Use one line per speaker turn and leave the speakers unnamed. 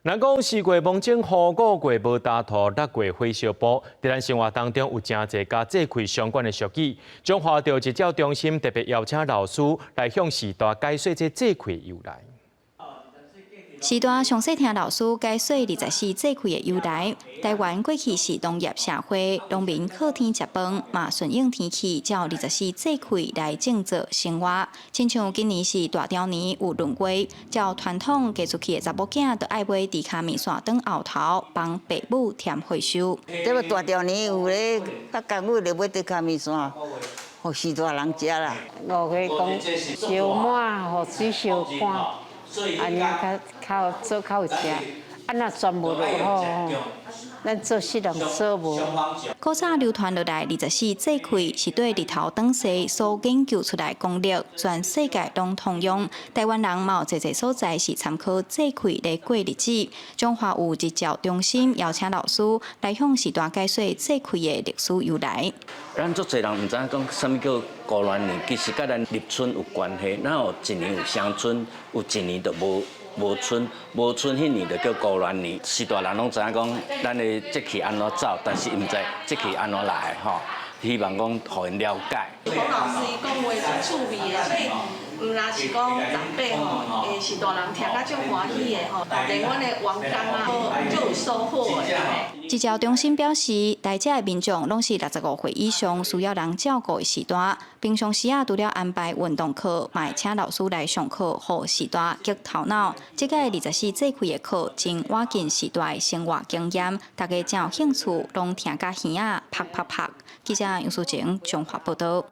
咱讲四季梦境好过过无大头，六月火烧煲。在咱生活当中有真侪甲这块相关的俗语。中华钓一照中心特别邀请老师来向时代解说这块由来。
时代详细听老师解说24节气的由来。台湾过去是农业社会，农民靠天吃饭，嘛顺应天气，照24节气来种植生活。亲像今年是大潮年有轮回，照传统嫁出去的查某囝，就爱买猪脚面线当后头，帮爸母添岁数。
这个大潮年有咧，较甘母就买猪脚面线，互时大人食啦。
5月讲烧满，互水烧干。安尼较做较有食，若全无就好吼。咱做事人做无。
古早流传落来24节气是对日头长势所研究出来公历，全世界拢通用。台湾人嘛有侪所在是参考节气来过日子。中华有日照中心邀请老师来向时代解说节气的历史由来。
咱足侪人毋知影讲啥物叫高鸾年，其实甲咱立春有关系。咱有一年有双春，有一年就无春，无春迄年就叫高鸾年。时代人拢知影讲咱的节气安怎走，但是毋知节气安怎来吼。希望讲互因了解。
龚老师伊讲话是趣味的，所以毋若是讲长辈吼，诶是大人听甲足欢喜的吼，连阮的员工啊，足有收获的。
日照中心表示，来遮的民众拢是65岁以上需要人照顾的时代，平常时除了安排运动课，嘛会请老师来上课，互时代激头脑。这个24节气的课，真挖进时代的生活经验，大家真有兴趣，拢听甲耳啊啪啪啪。记者杨淑晴综合报道。